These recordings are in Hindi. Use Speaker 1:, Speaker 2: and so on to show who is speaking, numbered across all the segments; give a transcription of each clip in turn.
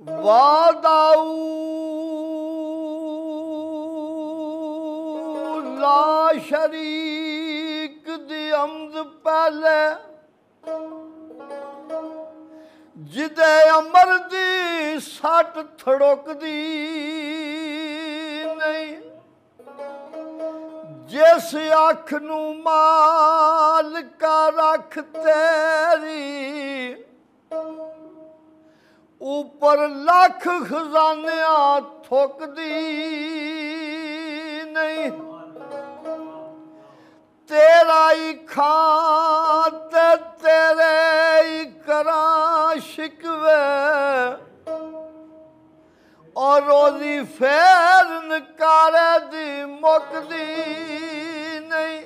Speaker 1: वादाऊ ला शरीक दी अमद पहले जिदे अमर दी सट थड़कदी नहीं जिस अख नू मालिका रख तेरी ऊपर लख खजानिया थुकदी नहीं तेरा ही खां ते तेरे ही करां शिकवे और रोजी फेर नकारे दी मुकदी नहीं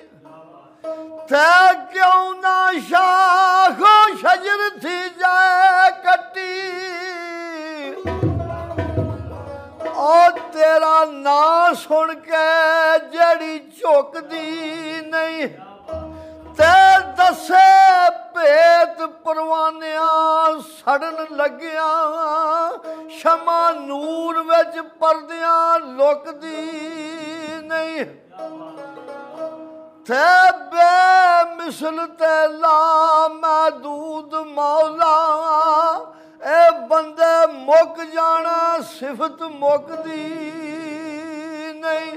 Speaker 1: थे क्यों ना शाखो शजर थी जाए कटी और तेरा ना सुन के जड़ी झुकदी नहीं ते दसे भेत परवानिया सड़न लगिया शमा नूर विच परदिया लुकदी नहीं थे बेमिसल ते ला महदूद मौला ए बंदे मुक जाना सिफत मुकदी नहीं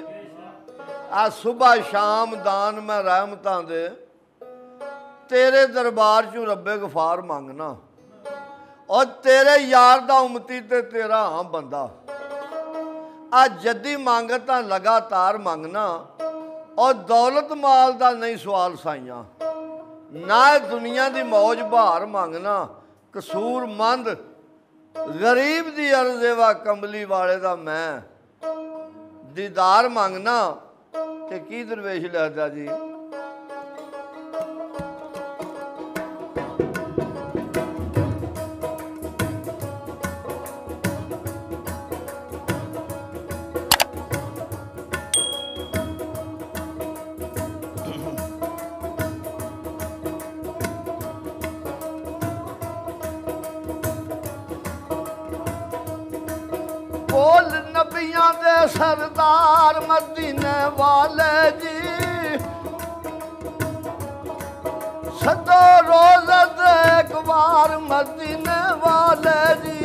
Speaker 1: आ सुबह शाम दान मैं रहमतां दे तेरे दरबार चों रब्बे गफार मंगना और तेरे यार दा उम्मती ते तेरा हाँ बंदा आ जद्दी मंगता लगातार मंगना और दौलत माल दा नहीं सवाल साइयां ना दुनिया दी मौज बहार मंगना कसूरमंद गरीब दी अर्जेवा कमली वाले दा मैं दीदार मंगना ते की दरवेश लिखदा जी बोल नबियां दे सरदार मदीने वाले जी सदो रोज़ एक बार मदीने वाले जी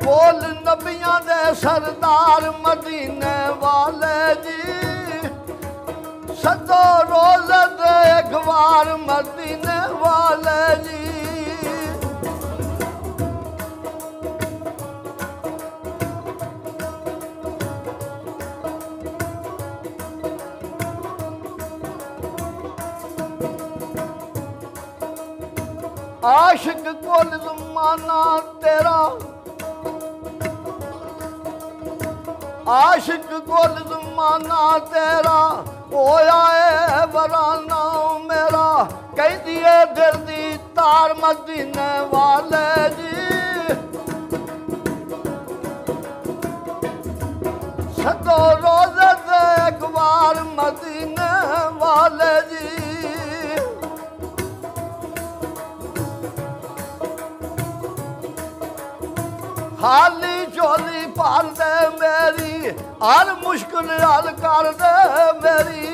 Speaker 1: बोल नबियां दे सरदार मदीने वाले जी सदो रोज़ एक बार मदीने वाले जी आशिक कुल ज़माना तेरा आशिक कुल ज़माना तेरा होया है वराना मेरा कह दिए दिल दी तार मदीने वाले जी सदो रोज़े एक बार मदीने वाले जी खाली झोली भर दे मेरी हर मुश्किल हल कर दे मेरी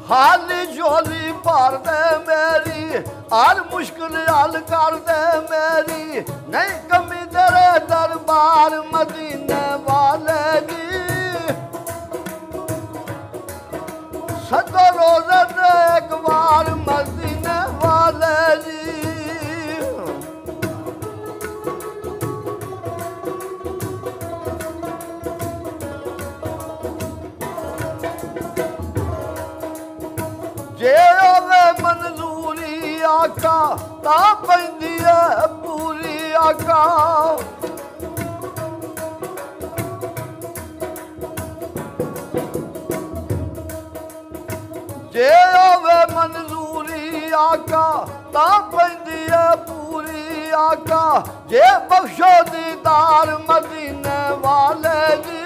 Speaker 1: खाली झोली भर दे मेरी हर मुश्किल हल कर दे मेरी नहीं कमी तेरे दरबार मदीने वाले जी सदो रोज़े एक बार मदीने वाले जी जे होवे मंजूरी आका ता पैंदी है पूरी आका जे होवे मंजूरी आका ता पैंदी है पूरी आका जे बख्शो दीदार मदीने वाले जी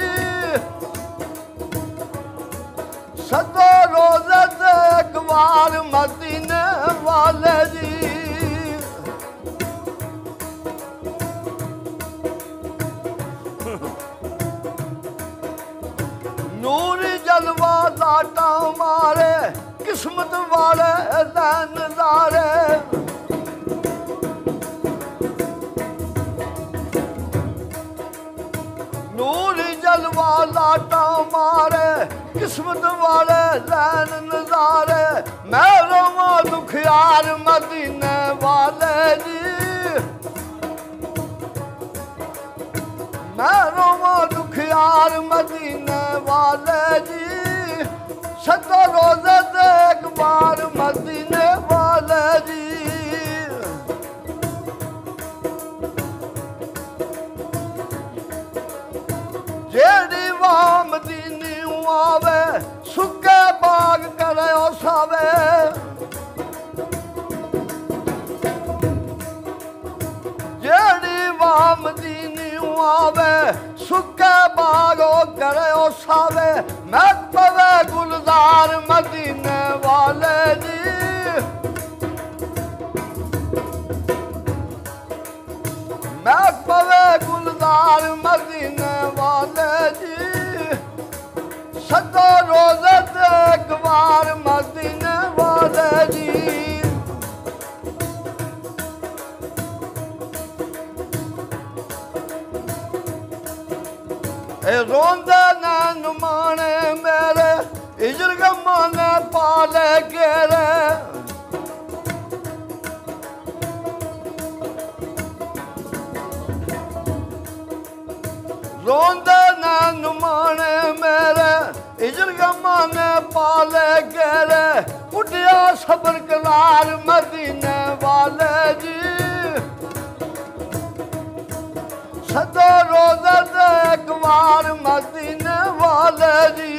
Speaker 1: लाटा मारे किस्मत वाले नजारे नूर जलवा लाटा मारे किस्मत वाले लैन नजारे मैं रोवा दुखियार मदीने वाले जी मैं रोवा दुखियार मदीने वाले जी सदा रोज़े एक बार मदीने वाले जी जेड़ी वाह मदीनी आवे सुके बाग करे सावे जेड़ी वाह मदीनी आवे सुके बाग करे सावे मैं पवे गुलजार मदीने वाले जी मैं पवे गुलजार मदीने वाले जी सदा रोज़े एक बार मदीने वाले जी ए रोंदे नैन माने मेरे हिजर गमा ने पाले गेरे रोंदे नैन माने मेरे हिजर गमा ने पाले गेरे उठिया सबर कलार मदीने वाले जी सदा रोज़े एक बार मदीने वाले जी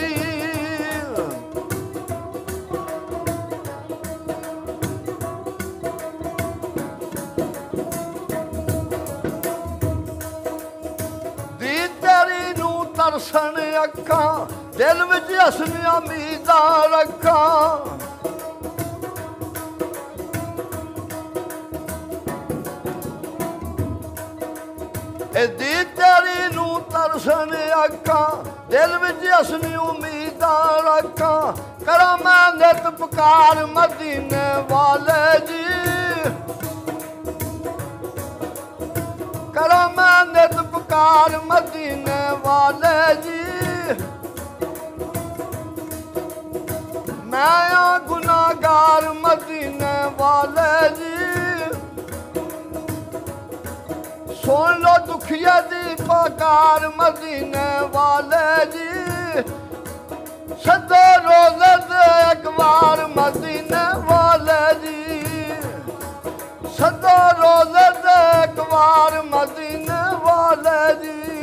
Speaker 1: दी तेरी नू तरसन अखा दिल विच हसनियां उम्मीदां रखा दी तेरी नू तरसन अखा दिल विच हसनी उम्मीदां रखा करा मैं नित पुकार मदीने वाले जी करा मैं नित पुकार मदीने वाले जी मैं गुनाहगार मदीने वाले जी सुन लो दुखिया दी पकार मदीने वाले जी सदा रोज़े एक बार मदीने वाले जी सदा रोज़े एक बार मदीने वाले जी